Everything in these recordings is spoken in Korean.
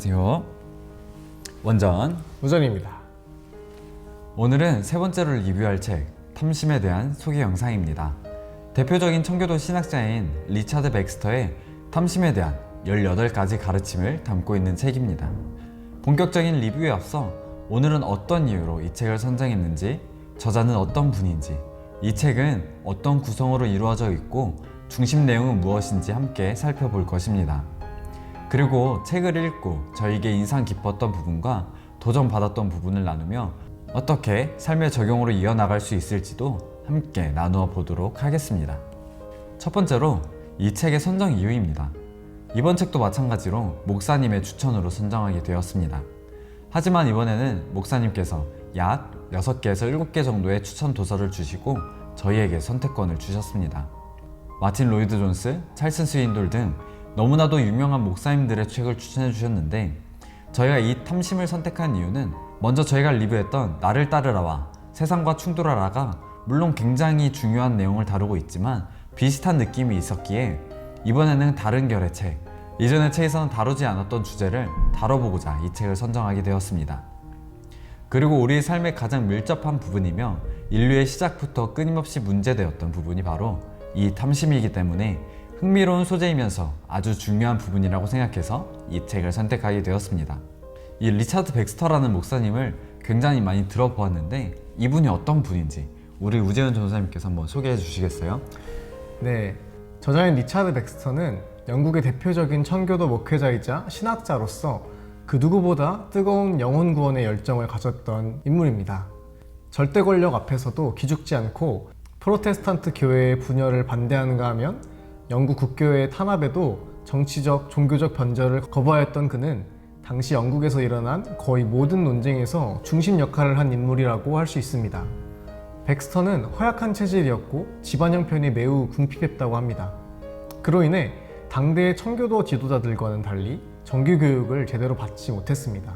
안녕하세요. 원전 우전입니다. 오늘은 세 번째로 리뷰할 책 탐심에 대한 소개 영상입니다. 대표적인 청교도 신학자인 리차드 백스터의 탐심에 대한 18가지 가르침을 담고 있는 책입니다. 본격적인 리뷰에 앞서 오늘은 어떤 이유로 이 책을 선정했는지, 저자는 어떤 분인지, 이 책은 어떤 구성으로 이루어져 있고 중심 내용은 무엇인지 함께 살펴볼 것입니다. 그리고 책을 읽고 저에게 인상 깊었던 부분과 도전받았던 부분을 나누며 어떻게 삶의 적용으로 이어나갈 수 있을지도 함께 나누어 보도록 하겠습니다. 첫 번째로 이 책의 선정 이유입니다. 이번 책도 마찬가지로 목사님의 추천으로 선정하게 되었습니다. 하지만 이번에는 목사님께서 약 6개에서 7개 정도의 추천 도서를 주시고 저희에게 선택권을 주셨습니다. 마틴 로이드 존스, 찰스 스윈돌 등 너무나도 유명한 목사님들의 책을 추천해 주셨는데, 저희가 이 탐심을 선택한 이유는 먼저 저희가 리뷰했던 나를 따르라와 세상과 충돌하라가 물론 굉장히 중요한 내용을 다루고 있지만 비슷한 느낌이 있었기에 이번에는 다른 결의 책, 이전의 책에서는 다루지 않았던 주제를 다뤄보고자 이 책을 선정하게 되었습니다. 그리고 우리의 삶에 가장 밀접한 부분이며 인류의 시작부터 끊임없이 문제되었던 부분이 바로 이 탐심이기 때문에 흥미로운 소재이면서 아주 중요한 부분이라고 생각해서 이 책을 선택하게 되었습니다. 이 리차드 백스터라는 목사님을 굉장히 많이 들어보았는데 이분이 어떤 분인지 우리 우재현 전사님께서 한번 소개해 주시겠어요? 네, 저자인 리차드 백스터는 영국의 대표적인 청교도 목회자이자 신학자로서 그 누구보다 뜨거운 영혼 구원의 열정을 가졌던 인물입니다. 절대 권력 앞에서도 기죽지 않고 프로테스탄트 교회의 분열을 반대하는가 하면 영국 국교회의 탄압에도 정치적, 종교적 변절을 거부하였던 그는 당시 영국에서 일어난 거의 모든 논쟁에서 중심 역할을 한 인물이라고 할 수 있습니다. 백스터는 허약한 체질이었고 집안 형편이 매우 궁핍했다고 합니다. 그로 인해 당대의 청교도 지도자들과는 달리 정규 교육을 제대로 받지 못했습니다.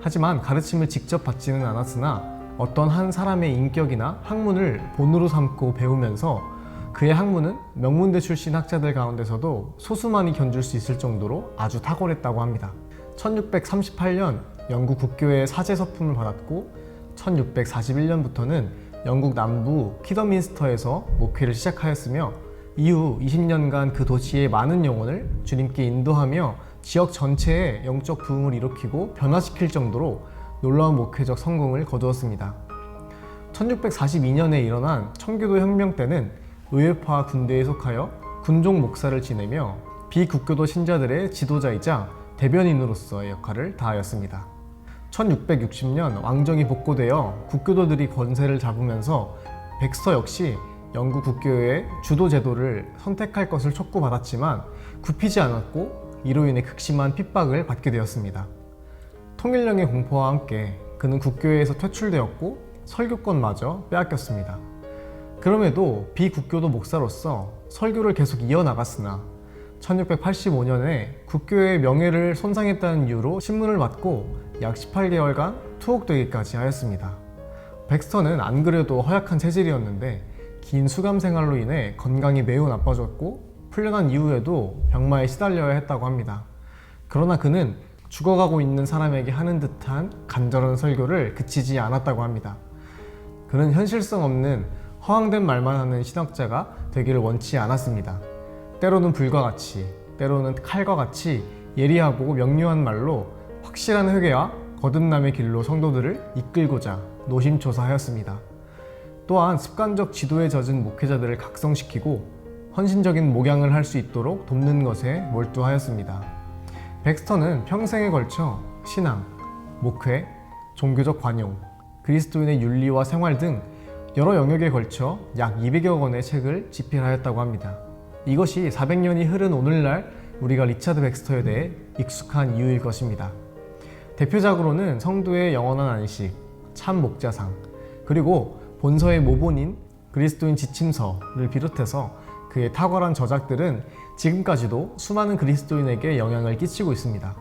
하지만 가르침을 직접 받지는 않았으나 어떤 한 사람의 인격이나 학문을 본으로 삼고 배우면서 그의 학문은 명문대 출신 학자들 가운데서도 소수만이 견줄 수 있을 정도로 아주 탁월했다고 합니다. 1638년 영국 국교회의 사제 서품을 받았고 1641년부터는 영국 남부 키더민스터에서 목회를 시작하였으며 이후 20년간 그 도시의 많은 영혼을 주님께 인도하며 지역 전체에 영적 부흥을 일으키고 변화시킬 정도로 놀라운 목회적 성공을 거두었습니다. 1642년에 일어난 청교도 혁명 때는 의회파 군대에 속하여 군종 목사를 지내며 비국교도 신자들의 지도자이자 대변인으로서의 역할을 다하였습니다. 1660년 왕정이 복고되어 국교도들이 권세를 잡으면서 백스터 역시 영국 국교회의 주도 제도를 선택할 것을 촉구받았지만 굽히지 않았고 이로 인해 극심한 핍박을 받게 되었습니다. 통일령의 공포와 함께 그는 국교회에서 퇴출되었고 설교권마저 빼앗겼습니다. 그럼에도 비국교도 목사로서 설교를 계속 이어나갔으나 1685년에 국교의 명예를 손상했다는 이유로 신문을 받고 약 18개월간 투옥되기까지 하였습니다. 백스터는 안 그래도 허약한 체질이었는데 긴 수감 생활로 인해 건강이 매우 나빠졌고 풀려난 이후에도 병마에 시달려야 했다고 합니다. 그러나 그는 죽어가고 있는 사람에게 하는 듯한 간절한 설교를 그치지 않았다고 합니다. 그는 현실성 없는 허황된 말만 하는 신학자가 되기를 원치 않았습니다. 때로는 불과 같이, 때로는 칼과 같이 예리하고 명료한 말로 확실한 회개와 거듭남의 길로 성도들을 이끌고자 노심초사하였습니다. 또한 습관적 지도에 젖은 목회자들을 각성시키고 헌신적인 목양을 할 수 있도록 돕는 것에 몰두하였습니다. 백스터는 평생에 걸쳐 신앙, 목회, 종교적 관용, 그리스도인의 윤리와 생활 등 여러 영역에 걸쳐 약 200여 권의 책을 집필하였다고 합니다. 이것이 400년이 흐른 오늘날 우리가 리차드 백스터에 대해 익숙한 이유일 것입니다. 대표작으로는 성도의 영원한 안식, 참 목자상, 그리고 본서의 모본인 그리스도인 지침서를 비롯해서 그의 탁월한 저작들은 지금까지도 수많은 그리스도인에게 영향을 끼치고 있습니다.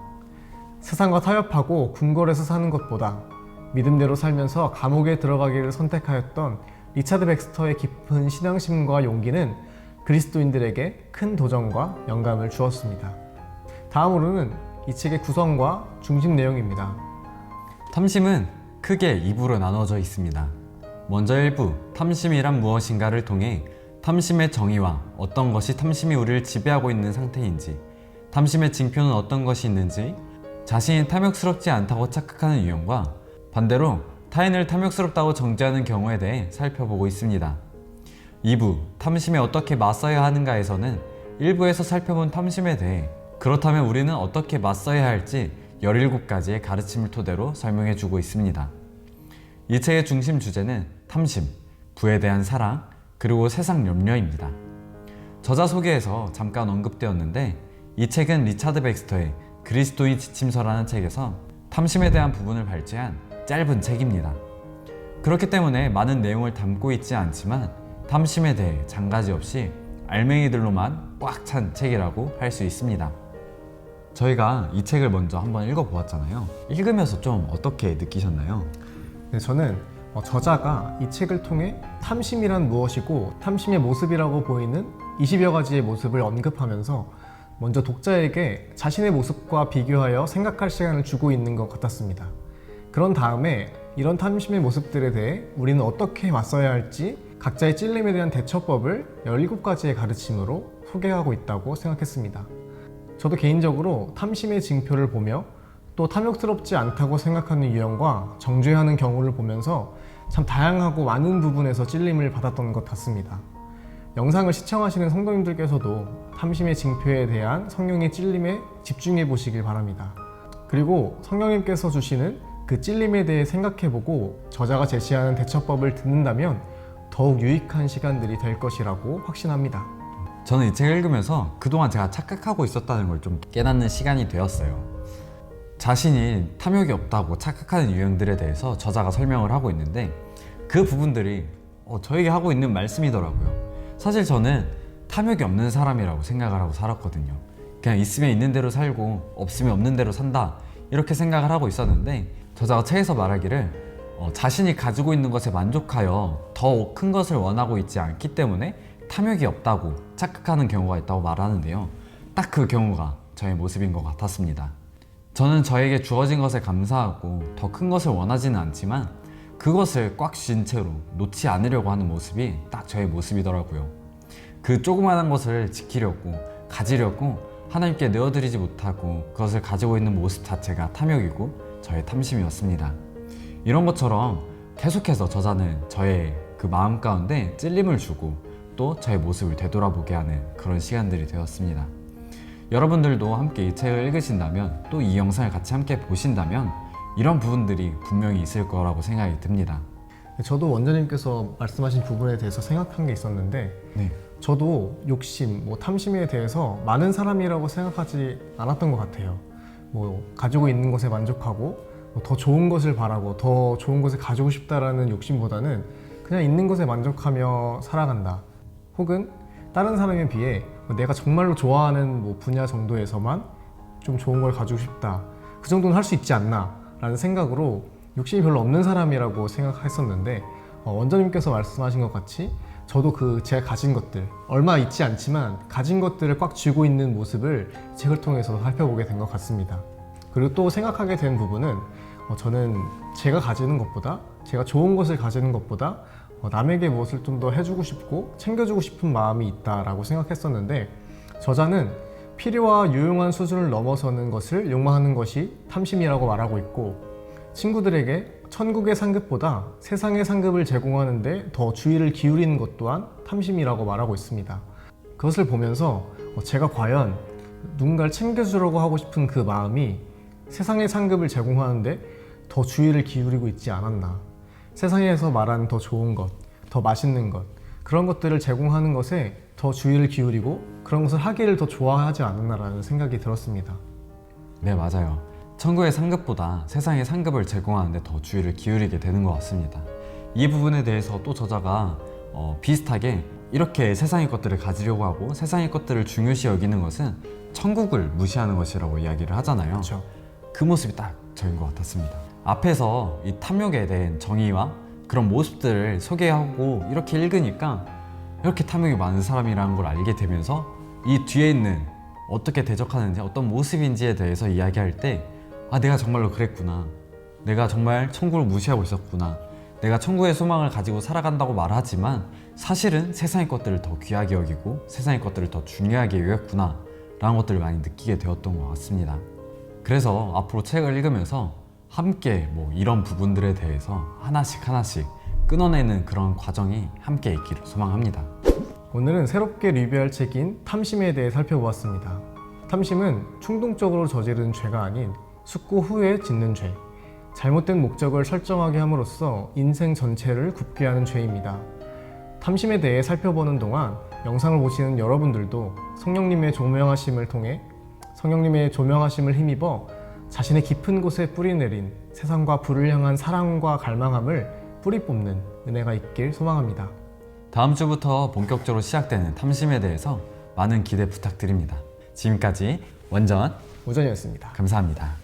세상과 타협하고 궁궐에서 사는 것보다 믿음대로 살면서 감옥에 들어가기를 선택하였던 리차드 백스터의 깊은 신앙심과 용기는 그리스도인들에게 큰 도전과 영감을 주었습니다. 다음으로는 이 책의 구성과 중심 내용입니다. 탐심은 크게 2부로 나눠져 있습니다. 먼저 1부, 탐심이란 무엇인가를 통해 탐심의 정의와 어떤 것이 탐심이 우리를 지배하고 있는 상태인지, 탐심의 징표는 어떤 것이 있는지, 자신이 탐욕스럽지 않다고 착각하는 유형과 반대로 타인을 탐욕스럽다고 정죄하는 경우에 대해 살펴보고 있습니다. 2부, 탐심에 어떻게 맞서야 하는가에서는 1부에서 살펴본 탐심에 대해 그렇다면 우리는 어떻게 맞서야 할지 17가지의 가르침을 토대로 설명해 주고 있습니다. 이 책의 중심 주제는 탐심, 부에 대한 사랑, 그리고 세상 염려입니다. 저자 소개에서 잠깐 언급되었는데 이 책은 리차드 백스터의 그리스도인 지침서라는 책에서 탐심에 대한 부분을 발췌한 짧은 책입니다. 그렇기 때문에 많은 내용을 담고 있지 않지만 탐심에 대해 장가지 없이 알맹이들로만 꽉 찬 책이라고 할 수 있습니다. 저희가 이 책을 먼저 한번 읽어보았잖아요. 읽으면서 좀 어떻게 느끼셨나요? 네, 저는 저자가 이 책을 통해 탐심이란 무엇이고 탐심의 모습이라고 보이는 20여 가지의 모습을 언급하면서 먼저 독자에게 자신의 모습과 비교하여 생각할 시간을 주고 있는 것 같았습니다. 그런 다음에 이런 탐심의 모습들에 대해 우리는 어떻게 맞서야 할지 각자의 찔림에 대한 대처법을 17가지의 가르침으로 소개하고 있다고 생각했습니다. 저도 개인적으로 탐심의 징표를 보며 또 탐욕스럽지 않다고 생각하는 유형과 정죄하는 경우를 보면서 참 다양하고 많은 부분에서 찔림을 받았던 것 같습니다. 영상을 시청하시는 성도님들께서도 탐심의 징표에 대한 성령의 찔림에 집중해 보시길 바랍니다. 그리고 성령님께서 주시는 그 찔림에 대해 생각해보고 저자가 제시하는 대처법을 듣는다면 더욱 유익한 시간들이 될 것이라고 확신합니다. 저는 이 책을 읽으면서 그동안 제가 착각하고 있었다는 걸 좀 깨닫는 시간이 되었어요. 자신이 탐욕이 없다고 착각하는 유형들에 대해서 저자가 설명을 하고 있는데 그 부분들이 저에게 하고 있는 말씀이더라고요. 사실 저는 탐욕이 없는 사람이라고 생각을 하고 살았거든요. 그냥 있으면 있는 대로 살고 없으면 없는 대로 산다 이렇게 생각을 하고 있었는데 저자가 책에서 말하기를 자신이 가지고 있는 것에 만족하여 더 큰 것을 원하고 있지 않기 때문에 탐욕이 없다고 착각하는 경우가 있다고 말하는데요. 딱 그 경우가 저의 모습인 것 같았습니다. 저는 저에게 주어진 것에 감사하고 더 큰 것을 원하지는 않지만 그것을 꽉 쥔 채로 놓지 않으려고 하는 모습이 딱 저의 모습이더라고요. 그 조그마한 것을 지키려고 가지려고 하나님께 내어드리지 못하고 그것을 가지고 있는 모습 자체가 탐욕이고 저의 탐심이었습니다. 이런 것처럼 계속해서 저자는 저의 그 마음 가운데 찔림을 주고 또 저의 모습을 되돌아보게 하는 그런 시간들이 되었습니다. 여러분들도 함께 이 책을 읽으신다면 또 이 영상을 같이 함께 보신다면 이런 부분들이 분명히 있을 거라고 생각이 듭니다. 저도 원장님께서 말씀하신 부분에 대해서 생각한 게 있었는데 저도 욕심, 탐심에 대해서 많은 사람이라고 생각하지 않았던 것 같아요. 가지고 있는 것에 만족하고 더 좋은 것을 바라고 더 좋은 것을 가지고 싶다라는 욕심보다는 그냥 있는 것에 만족하며 살아간다. 혹은 다른 사람에 비해 내가 정말로 좋아하는 분야 정도에서만 좀 좋은 걸 가지고 싶다. 그 정도는 할 수 있지 않나 라는 생각으로 욕심이 별로 없는 사람이라고 생각했었는데 원장님께서 말씀하신 것 같이 저도 제가 가진 것들 얼마 있지 않지만 가진 것들을 꽉 쥐고 있는 모습을 책을 통해서 살펴보게 된 것 같습니다. 그리고 또 생각하게 된 부분은 저는 제가 가지는 것보다 제가 좋은 것을 가지는 것보다 남에게 무엇을 좀 더 해주고 싶고 챙겨주고 싶은 마음이 있다라고 생각했었는데 저자는 필요와 유용한 수준을 넘어서는 것을 욕망하는 것이 탐심이라고 말하고 있고 친구들에게 천국의 상급보다 세상의 상급을 제공하는 데 더 주의를 기울이는 것 또한 탐심이라고 말하고 있습니다. 그것을 보면서 제가 과연 누군가를 챙겨주려고 하고 싶은 그 마음이 세상의 상급을 제공하는데 더 주의를 기울이고 있지 않았나. 세상에서 말하는 더 좋은 것, 더 맛있는 것, 그런 것들을 제공하는 것에 더 주의를 기울이고 그런 것을 하기를 더 좋아하지 않았나라는 생각이 들었습니다. 네, 맞아요. 천국의 상급보다 세상의 상급을 제공하는 데 더 주의를 기울이게 되는 것 같습니다. 이 부분에 대해서 또 저자가 비슷하게 이렇게 세상의 것들을 가지려고 하고 세상의 것들을 중요시 여기는 것은 천국을 무시하는 것이라고 이야기를 하잖아요. 그렇죠. 그 모습이 딱 저인 것 같았습니다. 앞에서 이 탐욕에 대한 정의와 그런 모습들을 소개하고 이렇게 읽으니까 이렇게 탐욕이 많은 사람이라는 걸 알게 되면서 이 뒤에 있는 어떻게 대적하는지 어떤 모습인지에 대해서 이야기할 때 아, 내가 정말로 그랬구나. 내가 정말 천국을 무시하고 있었구나. 내가 천국의 소망을 가지고 살아간다고 말하지만 사실은 세상의 것들을 더 귀하게 여기고 세상의 것들을 더 중요하게 여겼구나 라는 것들을 많이 느끼게 되었던 것 같습니다. 그래서 앞으로 책을 읽으면서 함께 이런 부분들에 대해서 하나씩 끊어내는 그런 과정이 함께 있기를 소망합니다. 오늘은 새롭게 리뷰할 책인 탐심에 대해 살펴보았습니다. 탐심은 충동적으로 저지른 죄가 아닌 숙고 후에 짓는 죄, 잘못된 목적을 설정하게 함으로써 인생 전체를 굽게 하는 죄입니다. 탐심에 대해 살펴보는 동안 영상을 보시는 여러분들도 성령님의 조명하심을 힘입어 자신의 깊은 곳에 뿌리내린 세상과 불을 향한 사랑과 갈망함을 뿌리 뽑는 은혜가 있길 소망합니다. 다음 주부터 본격적으로 시작되는 탐심에 대해서 많은 기대 부탁드립니다. 지금까지 원전 우전이었습니다. 감사합니다.